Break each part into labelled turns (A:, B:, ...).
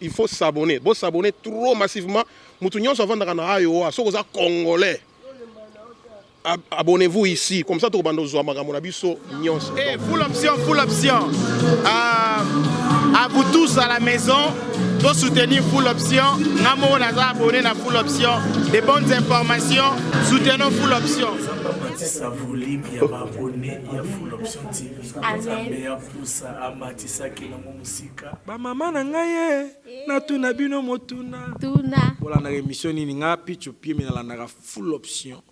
A: il faut s'abonner. Bon, s'abonner trop massivement. Moutunion s'en vendre à Iowa, so aux Congolais. Abonnez-vous ici, comme ça tout le monde zoa magamonabiso nyons.
B: Eh, full option. À vous tous à la maison, de soutenir full option. Namo naza abonné à full option. Des bonnes informations, soutenons full option.
C: Mama na ngai na tuna bino motuna.
D: Tuna.
C: Voilà na émission ni ngapi chopie mais na la full option.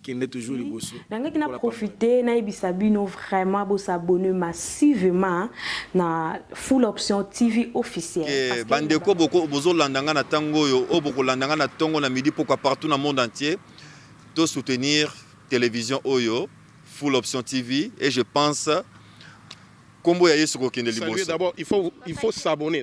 C: Qui est toujours les bosses.
E: Nanga qui n'a profité na ibisabino vraiment pour s'abonner massivement na full option TV officielle.
F: Bandeko boko bozo landanga na tango yo o boko landanga na tongo na midi pourquoi partout dans le monde entier de soutenir télévision Oyo full option TV et je pense combo ya yesu ko kende liboso.
A: D'abord il faut s'abonner.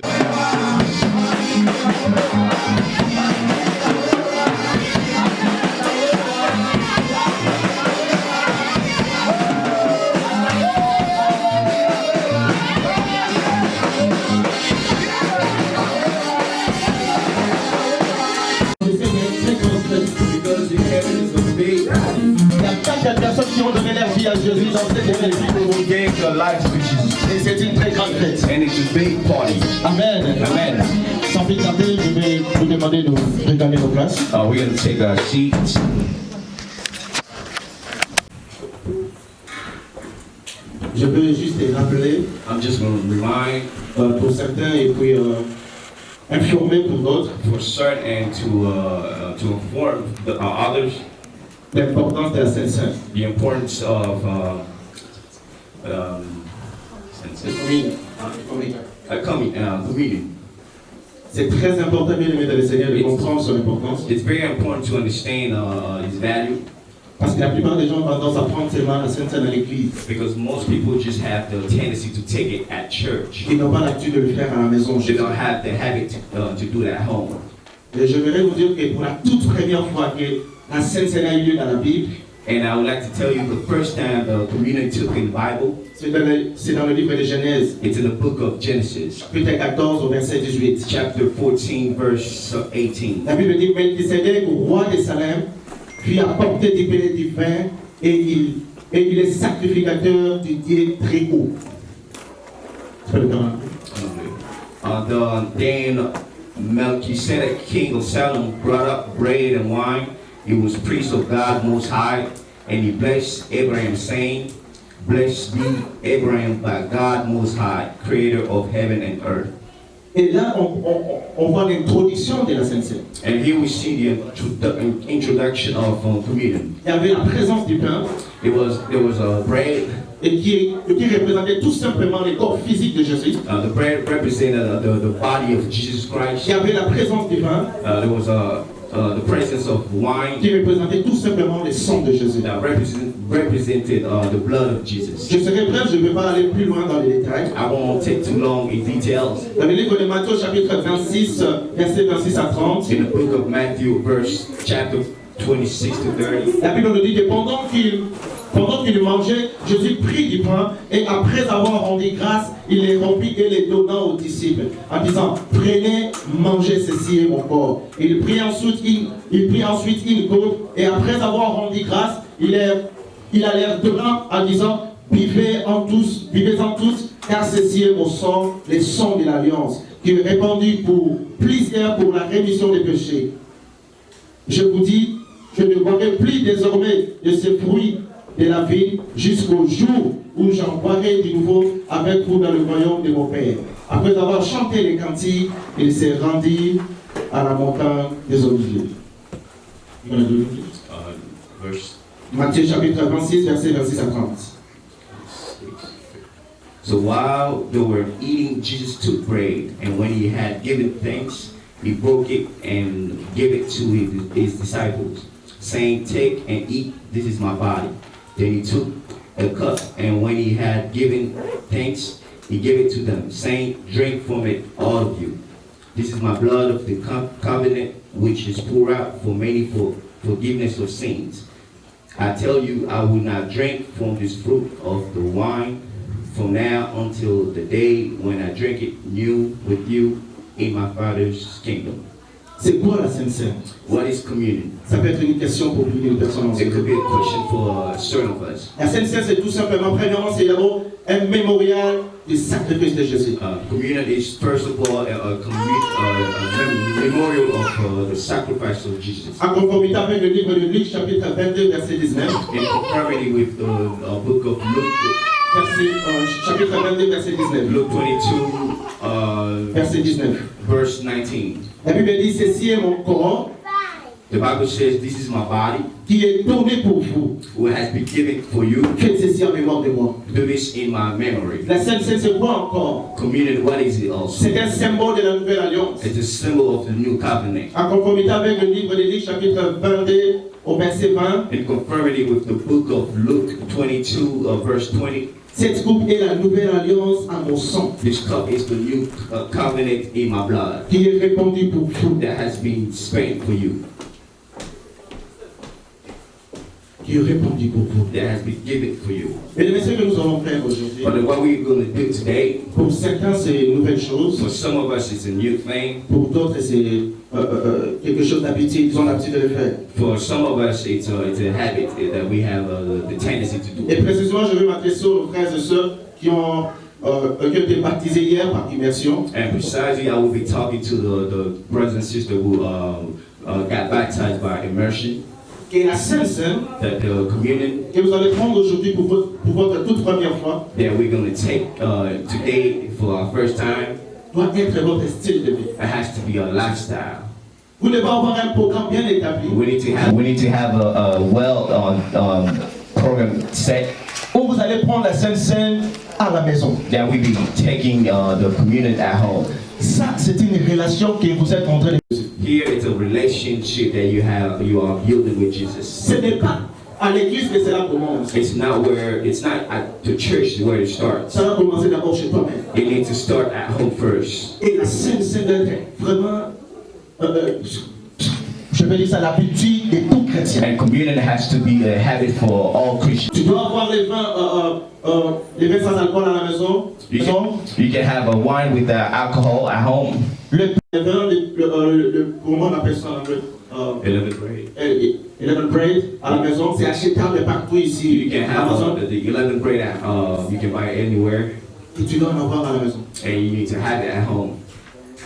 G: Personnes qui ont donné leur vie à Jésus dans cette église.
H: Who gave their lives to Jesus.
G: Et c'est une très grande fête.
H: And it's a big party.
G: Amen.
H: Amen.
G: Sans plus tarder, je vais vous demander de regagner nos places.
H: We're going to take our seats.
G: Je veux juste les rappeler.
H: I'm just going to remind
G: pour certains et puis informer pour d'autres.
H: For certain and to inform others.
G: L'importance de la Sainte-Seine.
H: The importance of communion.
G: C'est très important, bien aimé dans le Seigneur, de comprendre son importance.
H: It's very important to understand its value.
G: Parce que la plupart des gens ont tendance à prendre seulement la Sainte-Seine à l'église.
H: Because most people just have the tendency to take it at church.
G: Ils n'ont pas l'habitude de le faire à la maison.
H: They don't have the habit to do it at home.
G: Et je voudrais vous dire que pour la toute première fois que la Sainte-Seine a eu lieu dans la Bible,
H: and I would like to tell you the first time the communion took in the Bible.
G: C'est dans le livre de Genèse.
H: It's in the book of Genesis.
G: Chapitre 14 au verset 18.
H: Chapter 14 verse 18.
G: La Bible dit Melchisédek, roi de Salem, lui a apporté du pain et du vin et il est sacrificateur du Dieu très haut.
H: Then Melchizedek, king of Salem, brought up bread and wine. He was priest of God Most High, and he blessed Abraham, saying, Blessed be Abraham by God Most High, creator of heaven and earth.
G: Et là, on voit l'introduction de la Sainte-Seine.
H: And here we see the introduction of communion.
G: Il y avait la présence du pain.
H: There was a bread.
G: Et qui représentait tout simplement le corps physique de Jésus.
H: The bread represented the body of Jesus Christ.
G: Il y avait la présence du vin.
H: There was the presence of wine.
G: Qui représentait tout simplement le sang de Jésus.
H: That represented the blood of Jesus.
G: Je serai bref, je ne vais pas aller plus loin dans les détails.
H: I won't take too long in details.
G: Dans le livre de Matthieu, chapitre 26, versets 26 à 30.
H: In the book of Matthew, chapter 26 to 30.
G: La Bible nous dit que pendant qu'il mangeait, Jésus prit du pain et après avoir rendu grâce, il les rompit et les donna aux disciples en disant, prenez, mangez, ceci est mon corps. Il prit ensuite une coupe et après avoir rendu grâce, il a l'air donnant en disant, buvez-en tous, car ceci est mon sang, le sang de l'alliance, qui est répandu pour plusieurs pour la rémission des péchés. Je vous dis, je ne boirai plus désormais de ce fruit de la vie jusqu'au jour où j'en boirai de nouveau avec vous dans le royaume de mon Père. Après avoir chanté les cantiques, il s'est rendu à la montagne des Oliviers. Matthieu chapitre 26, verset 26 à 30.
H: So while they were eating, Jesus took bread, and when he had given thanks, he broke it and gave it to his disciples, saying, Take and eat, this is my body. Then he took a cup, and when he had given thanks, he gave it to them, saying, Drink from it, all of you. This is my blood of the covenant, which is poured out for many for forgiveness of sins. I tell you, I will not drink from this fruit of the wine from now until the day when I drink it new with you in my Father's kingdom.
G: C'est quoi la Sainte Seine?
H: What is communion?
G: Ça peut être une question pour une personne en
H: It could be a question for certain of us.
G: La Sainte Seine, c'est tout simplement, premièrement, c'est d'abord un mémorial du sacrifice de Jésus.
H: Communion is first of all a memorial of the sacrifice of Jesus.
G: En conformité avec le livre de Luc, chapitre 22, verset 19.
H: In conformity with the book of Luke,
G: chapitre 22, verset 19.
H: Luke 22,
G: verset 19.
H: verse 19.
G: La Bible dit, ceci est mon corps.
H: The Bible says, this is my body,
G: qui est donné pour vous.
H: who has been given for you.
G: Faites ceci en mémoire de moi.
H: Do this in my memory.
G: La Sainte Seine, c'est quoi encore?
H: Communion, what is it also?
G: C'est un symbole de la nouvelle alliance.
H: It's a symbol of the new covenant.
G: En conformité avec le livre de Luc, chapitre 22, au verset 20.
H: In conformity with the book of Luke 22, verse 20.
G: Cette coupe est la nouvelle alliance à mon sang.
H: This cup is the new covenant in my blood.
G: Qui est répandu pour vous.
H: That has been spent for you.
G: Qui est répandu pour vous.
H: That has been given for you.
G: Et le message que nous allons faire aujourd'hui.
H: But what we're going to do today.
G: Pour certains, c'est une nouvelle chose.
H: For some of us, it's a new thing.
G: Pour d'autres, c'est quelque chose d'habitude. Ils ont l'habitude de le faire.
H: For some of us, it's a habit that we have the tendency to do.
G: Et précisément, je vais m'adresser aux frères et sœurs qui ont été baptisés hier par immersion.
H: And precisely, I will be talking to the brothers and sisters who got baptized by immersion.
G: Et la Sainte Seine,
H: that the communion
G: que vous allez prendre aujourd'hui pour votre toute première fois,
H: that we're going to take today for our first time,
G: doit être votre style de vie.
H: It has to be a lifestyle.
G: Vous devez avoir un programme bien établi.
H: We need to have a well program set.
G: Où vous allez prendre la Sainte Seine à la maison.
H: That we be taking the communion at home.
G: Ça, c'est une relation que vous êtes en train de.
H: Here it's a relationship that you are building with Jesus.
G: Ce n'est pas à l'église que cela commence.
H: It's not at the church where it starts.
G: Ça va commencer d'abord chez toi-même.
H: It needs to start at home first.
G: Et la Sainte Seine doit être vraiment, je vais dire ça, l'habitude de tout chrétien.
H: And communion has to be a habit for all Christians.
G: Tu dois avoir les vins sans alcool à la maison.
H: You can have a wine with alcohol at home.
G: Le vin, comment on appelle ça en anglais?
H: 11th grade.
G: 11th grade à la maison, c'est achetable partout ici.
H: You can have the 11th grade you can buy it anywhere.
G: Et tu dois en avoir à la maison.
H: And you need to have it at home.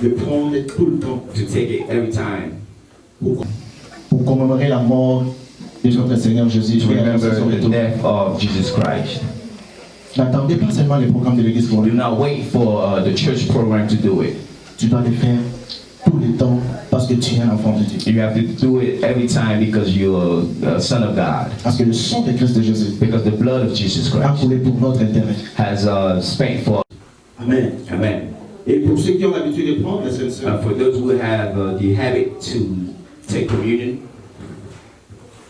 G: Le prendre tout le temps.
H: To take it every time.
G: Pour commémorer la mort de notre Seigneur Jésus.
H: To remember the death of Jesus Christ.
G: N'attendez pas seulement les programmes de l'église pour
H: do not wait for the church program to do it.
G: Tu dois le faire tout le temps parce que tu es un enfant de Dieu.
H: You have to do it every time because you're a son of God.
G: Parce que le sang de Christ de Jésus.
H: Because the blood of Jesus
G: a
H: Christ
G: coulé pour notre intérêt.
H: has spent for.
G: Amen.
H: Amen.
G: Et pour ceux qui ont l'habitude de prendre la Sainte Seine,
H: For those who have the habit to take communion,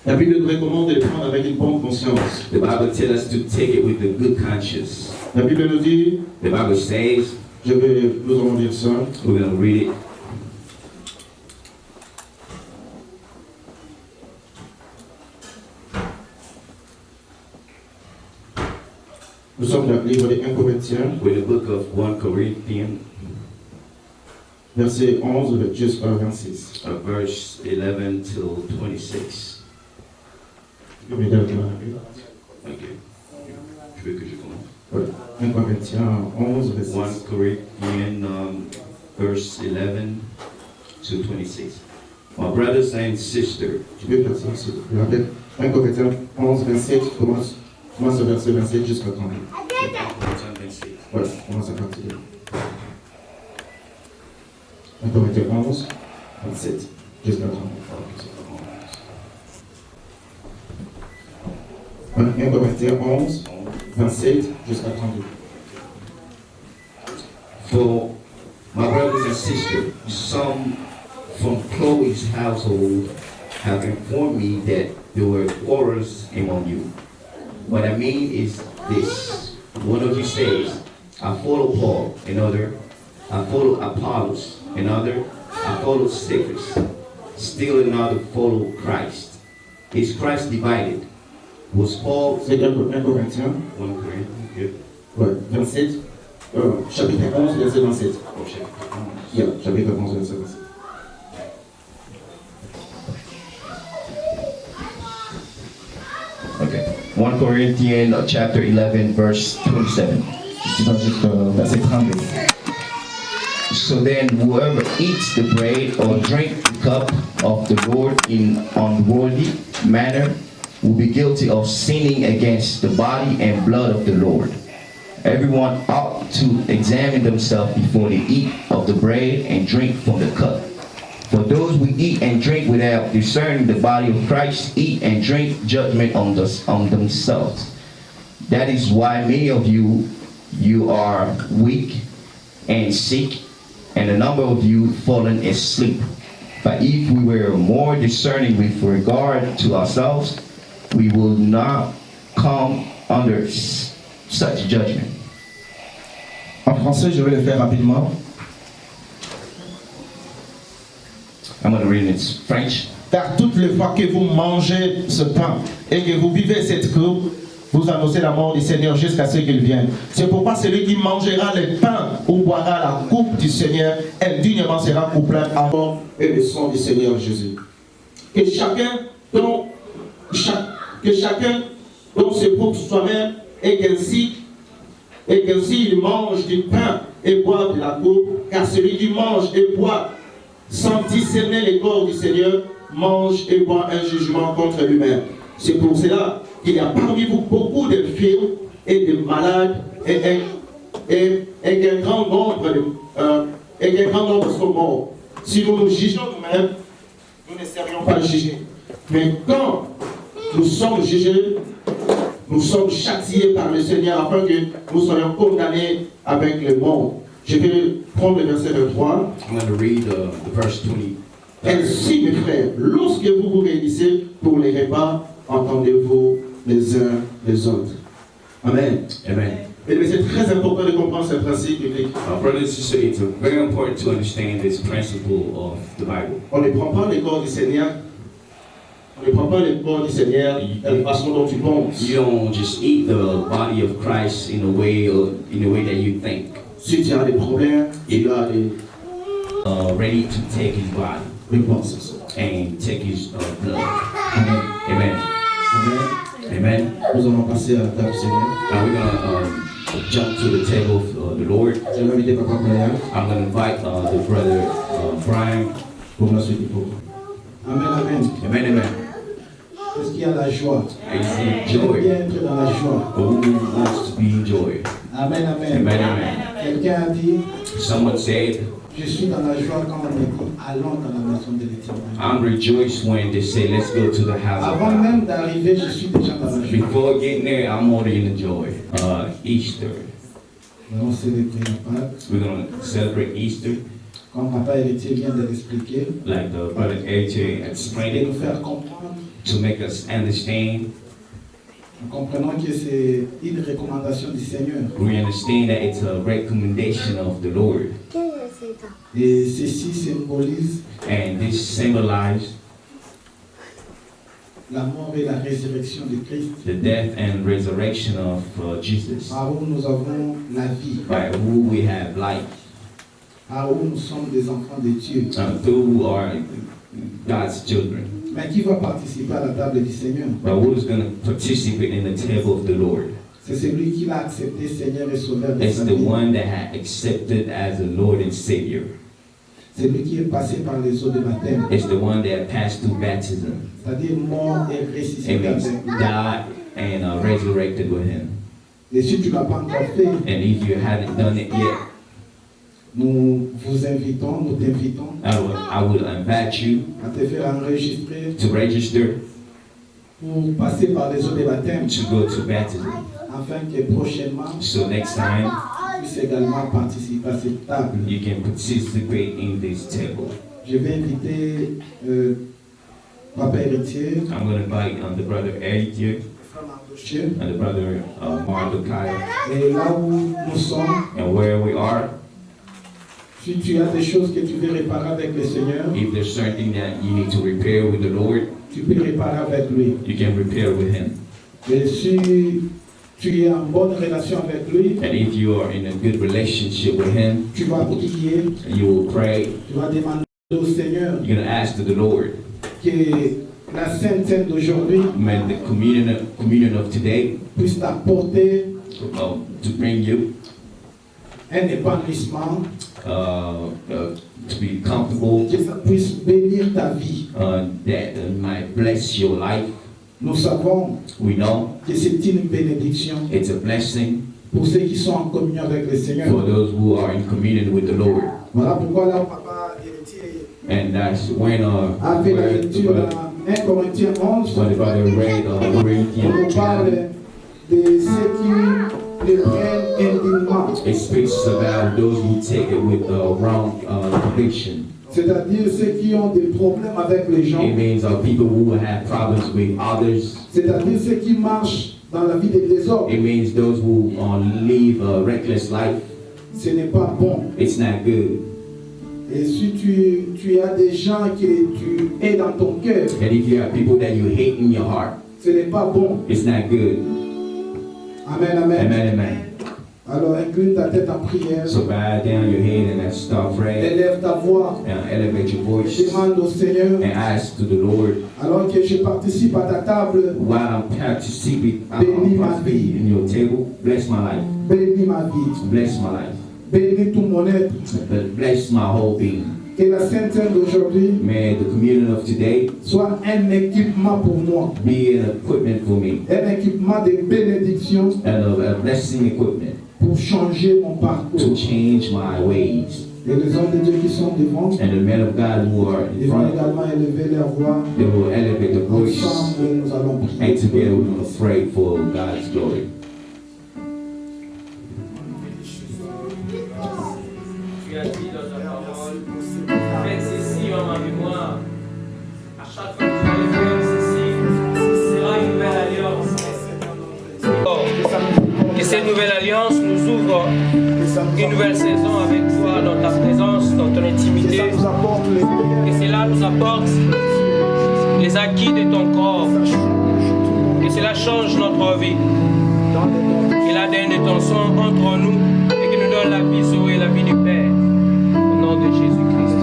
G: la Bible nous recommande de le prendre avec une bonne conscience.
H: the Bible tells us to take it with a good conscience.
G: La Bible nous dit,
H: The Bible says,
G: nous allons lire ça.
H: we're going to read it.
G: Nous sommes dans le livre de 1 Corinthiens,
H: With the book of 1 Corinthians,
G: verset 11 jusqu'à 26.
H: verse 11 till 26.
G: Je vais lire dans la Bible.
H: Ok. Tu veux que je commence?
G: Voilà. 1 Corinthiens 11, verset
H: 1 Corinthians, verse 11 to 26. My brothers and sisters,
G: Tu peux faire ça aussi. Je rappelle, 1 Corinthiens 11, 27, commence au verset 27 jusqu'à 30. Voilà, commence à partir de là. 1 Corinthiens 11, 27 jusqu'à 30. 1 Corinthiens 11, 27 jusqu'à 32.
H: For my brothers and sisters, some from Chloe's household have informed me that there were quarrels among you. What I mean is this. One of you says, I follow Paul, another, I follow Apollos, another, I follow Cephas, still another follow Christ. Is Christ divided? Was Paul...
G: C'est 1 Corinthiens
H: 1 Corinthians, yeah.
G: Ouais, 27, chapitre 11, verset 27. Yeah, chapitre 11, verset 27.
H: Okay. 1 Corinthians chapter 11, verse 27.
G: Verset 32.
H: So then whoever eats the bread or drink the cup of the Lord in unworthy manner will be guilty of sinning against the body and blood of the Lord. Everyone ought to examine themselves before they eat of the bread and drink from the cup. For those who eat and drink without discerning the body of Christ eat and drink judgment on themselves. That is why many of you are weak and sick, and a number of you fallen asleep. But if we were more discerning with regard to ourselves, we will not come under such judgment.
G: En français, je vais le faire rapidement.
H: I'm going to read it in French.
G: Car toutes les fois que vous mangez ce pain et que vous buvez cette coupe, vous annoncez la mort du Seigneur jusqu'à ce qu'il vienne. C'est pourquoi celui qui mangera le pain ou boira la coupe du Seigneur indignement sera coupable à mort et le sang du Seigneur Jésus. Que chacun dont se prouve soi-même et qu'ainsi il mange du pain et boit de la coupe, car celui qui mange et boit sans discerner les corps du Seigneur mange et boit un jugement contre lui-même. C'est pour cela qu'il y a parmi vous beaucoup d'infirmes et de malades et qu'un grand nombre sont morts. Si nous nous jugeons nous-mêmes, nous ne serions pas jugés. Mais quand nous sommes jugés, nous sommes châtiés par le Seigneur afin que nous soyons condamnés avec le monde. Je vais prendre le verset 23.
H: I'm going to read the verse 20.
G: Ainsi, mes frères, lorsque vous vous réunissez pour les repas, entendez-vous les uns les autres. Amen.
H: Amen.
G: Mais c'est très important de comprendre ce principe biblique.
H: Brothers and sisters, it's very important to understand this principle of the Bible.
G: On ne prend pas le corps du Seigneur. On ne prend pas le corps du Seigneur de la façon dont tu penses.
H: You don't just eat the body of Christ in a way that you think.
G: Si tu as des problèmes, tu as des
H: Ready to take his body
G: réponses.
H: and take his blood.
G: Amen.
H: Amen.
G: Amen.
H: Amen.
G: Nous allons passer à la table du Seigneur.
H: Now we're gonna jump to the table of the Lord.
G: Je vais inviter Papa Brian
H: I'm gonna invite the brother Brian.
G: pour la suite du cours. Amen, amen.
H: Amen. Amen.
G: Est-ce qu'il y a la joie?
H: And you see
G: J'aime
H: joy.
G: bien être dans la joie.
H: But who wants to be in joy?
G: Amen, amen.
H: Amen. Amen.
G: Quelqu'un a dit,
H: Someone said,
G: je suis dans la joie quand on me dit, allons dans la maison de l'Éternel.
H: I'm rejoiced when they say, let's go to the house of
G: Avant
H: God.
G: même d'arriver, je suis déjà dans la joie.
H: Before getting there, I'm already in the joy. Easter.
G: Nous allons célébrer la Pâque.
H: We're gonna celebrate Easter,
G: Comme Papa Héritier vient de l'expliquer,
H: like the brother AJ
G: et
H: explained
G: nous
H: it,
G: faire comprendre,
H: to make us understand.
G: nous comprenons que c'est une recommandation du Seigneur.
H: We understand that it's a recommendation of the Lord,
G: Et ceci symbolise
H: and this symbolizes
G: la mort et la résurrection de Christ,
H: the death and resurrection of Jesus,
G: par où nous avons la vie,
H: by who we have life,
G: par où nous sommes des enfants de Dieu.
H: through our God's children.
G: Mais qui va participer à la table du Seigneur?
H: But who's going to participate in the table of the Lord?
G: C'est celui qui l'a accepté Seigneur et Sauveur de
H: It's
G: sa
H: the
G: vie.
H: one that had accepted as the Lord and Savior.
G: C'est lui qui est passé par les eaux de baptême,
H: It's the one that passed through baptism.
G: c'est-à-dire mort et
H: It
G: ressuscité
H: means
G: avec lui.
H: died and resurrected with him.
G: Et si tu ne l'as pas encore fait,
H: And if you haven't done it yet,
G: nous vous invitons, nous t'invitons
H: I will invite you
G: à te faire enregistrer
H: to register
G: pour passer par les eaux de baptême,
H: to go to baptism.
G: afin que prochainement,
H: So next time
G: tu puisses également participer à cette table.
H: you can participate in this table.
G: Je vais inviter Papa Héritier,
H: I'm going to invite the brother Eric here
G: Frère Mardoché,
H: and the brother Mordecai,
G: et là où nous sommes,
H: and where we are.
G: si tu as des choses que tu veux réparer avec le Seigneur,
H: If there's something that you need to repair with the Lord,
G: tu peux réparer avec lui.
H: you can repair with Him.
G: Et si tu es en bonne relation avec lui,
H: and if you are in a good relationship with Him,
G: tu vas prier,
H: you will pray.
G: tu vas demander au Seigneur
H: You're going to ask to the Lord,
G: que la Sainte Seine d'aujourd'hui
H: may the communion of today
G: puisse t'apporter
H: to bring you
G: un épanouissement,
H: to be comfortable,
G: que ça puisse bénir ta vie.
H: that might bless your life.
G: Nous savons
H: We know
G: que c'est une bénédiction
H: it's a blessing
G: pour ceux qui sont en communion avec le Seigneur.
H: for those who are in communion with the Lord.
G: Voilà pourquoi là, papa héritier
H: And that's when
G: a fait la lecture dans 1 Corinthiens 11.
H: when the brother read
G: On
H: Corinthians
G: nous parle de ceux qui le prennent indignement,
H: it speaks about those who take it with wrong conviction.
G: c'est-à-dire ceux qui ont des problèmes avec les gens,
H: It means people who have problems with others.
G: c'est-à-dire ceux qui marchent dans la vie de désordre.
H: It means those who live a reckless life.
G: Ce n'est pas bon.
H: It's not good.
G: Et si tu as des gens que tu hais dans ton cœur,
H: And if you have people that you hate in your heart,
G: ce n'est pas bon.
H: it's not good.
G: Amen, amen.
H: Amen, amen.
G: Alors incline ta tête en prière,
H: So bow down your head and let's start praying.
G: élève ta voix,
H: And elevate your voice
G: demande au Seigneur,
H: and ask to the Lord,
G: alors que je participe à ta table,
H: while I'm participating
G: Bénis ma vie.
H: in your table, bless my life.
G: bénis ma vie,
H: Bless my life.
G: bénis tout mon être.
H: Bless my whole being.
G: Que la Sainte Seine d'aujourd'hui
H: May the communion of today
G: soit un équipement pour moi,
H: be an equipment for me,
G: un équipement de bénédiction
H: and a blessing equipment
G: pour changer mon
H: to
G: parcours.
H: change my ways.
G: Et les hommes de Dieu qui sont devant,
H: And the men of God who are in
G: ils vont
H: front,
G: également élever leur voix.
H: they will elevate the voice,
G: Ensemble, nous allons prier.
H: and together we're going to pray for God's glory.
D: Tu as dit dans ta parole, faites ceci en ma mémoire. À chaque fois que vous allez faire ceci, ce sera une nouvelle alliance. Que cette nouvelle alliance nous ouvre une nouvelle saison avec toi dans ta présence, dans ton intimité. Que cela nous apporte les acquis de ton corps. Que cela change notre vie. Qu'il adhère de ton sang entre nous et qu'il nous donne la vie sauvée et la vie du Père. Au nom de Jésus-Christ.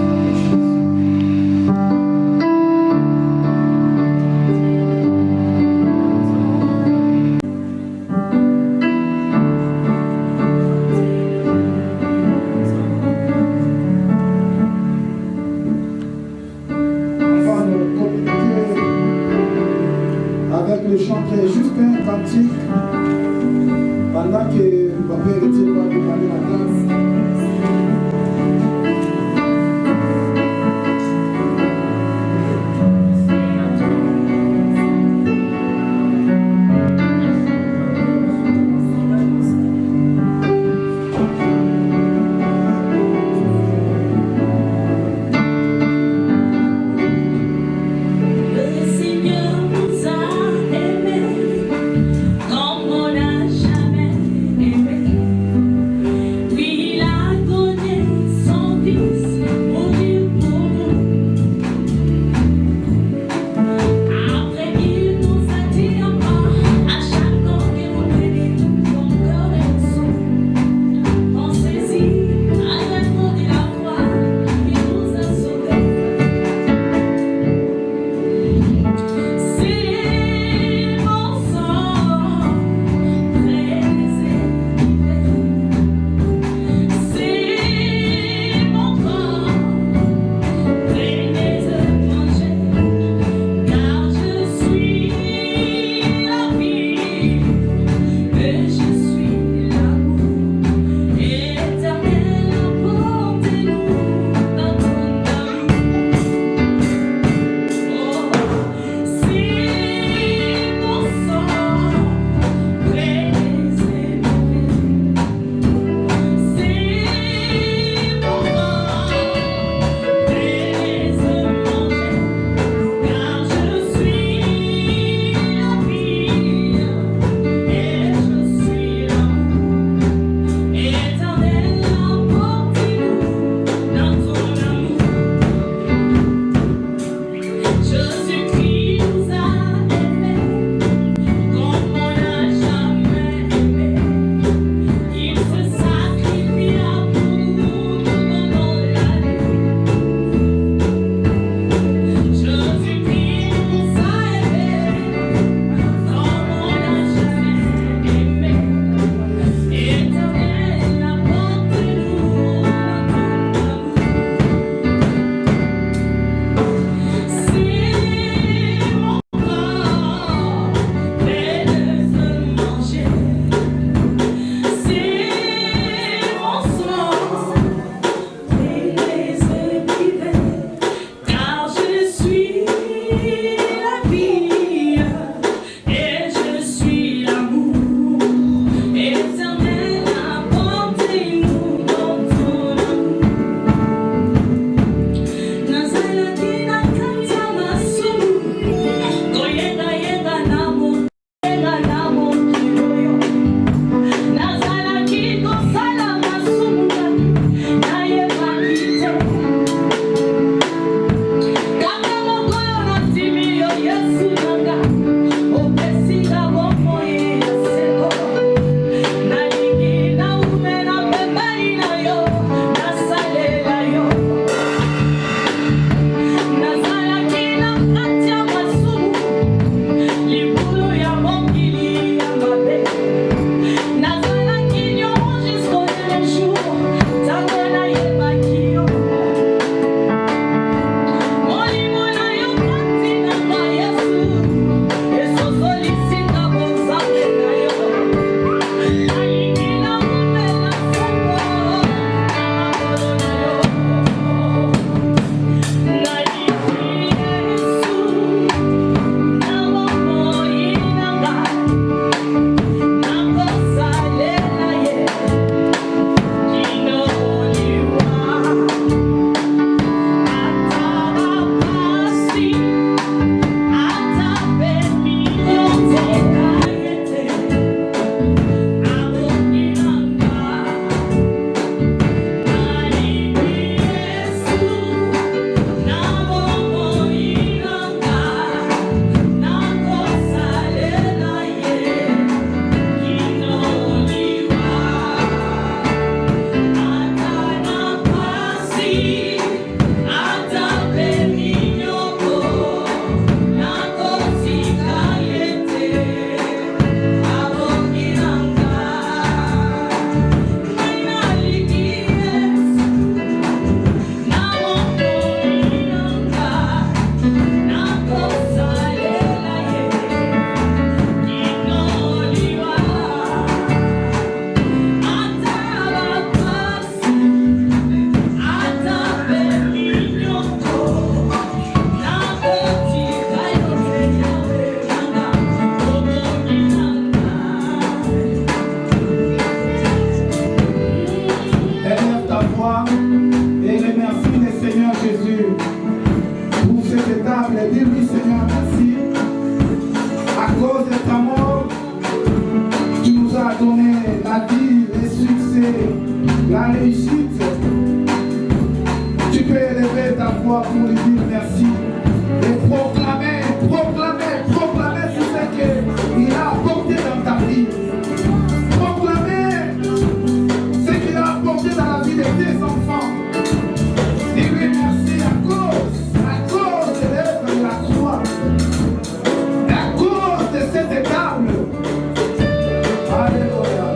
G: On va nous communiquer avec le chanteur juste un cantique pendant que Papa Héritier va préparer la table.
I: Le Seigneur nous a aimés comme on n'a jamais aimé. Oui, il a
G: merci. Et proclamer tout ce qu'il a apporté dans ta vie. Proclamer ce qu'il a apporté dans la vie de tes enfants. Dis-lui merci à cause de l'œuvre de la croix. À cause de cette table. Alléluia.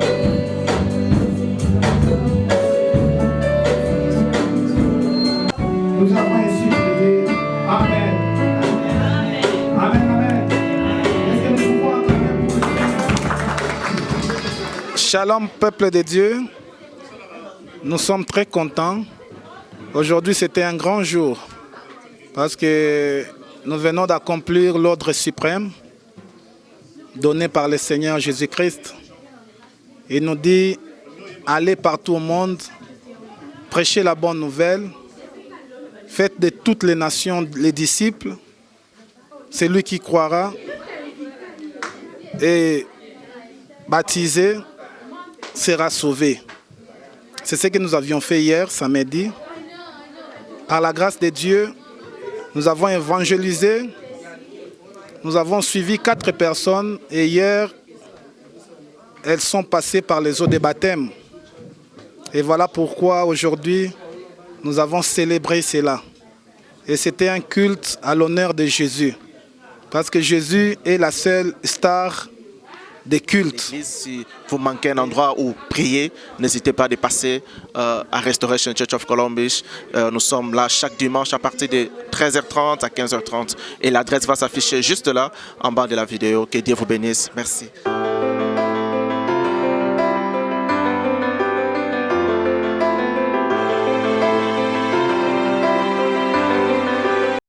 G: Nous avons ainsi prié. Amen. Amen, amen. Est-ce que nous pouvons acclamer pour le Seigneur?
C: Shalom, peuple de Dieu. Nous sommes très contents. Aujourd'hui, c'était un grand jour parce que nous venons d'accomplir l'ordre suprême donné par le Seigneur Jésus-Christ. Il nous dit, allez partout au monde, prêchez la bonne nouvelle, faites de toutes les nations les disciples. Celui qui croira et baptisé sera sauvé. C'est ce que nous avions fait hier, samedi. Par la grâce de Dieu, nous avons évangélisé. Nous avons suivi 4 personnes et hier, elles sont passées par les eaux de baptême. Et voilà pourquoi aujourd'hui, nous avons célébré cela. Et c'était un culte à l'honneur de Jésus. Parce que Jésus est la seule star des cultes.
J: Si vous manquez un endroit où prier, n'hésitez pas à passer à Restoration Church of Columbus. Nous sommes là chaque dimanche à partir de 13h30 à 15h30. Et l'adresse va s'afficher juste là, en bas de la vidéo. Que Dieu vous bénisse. Merci.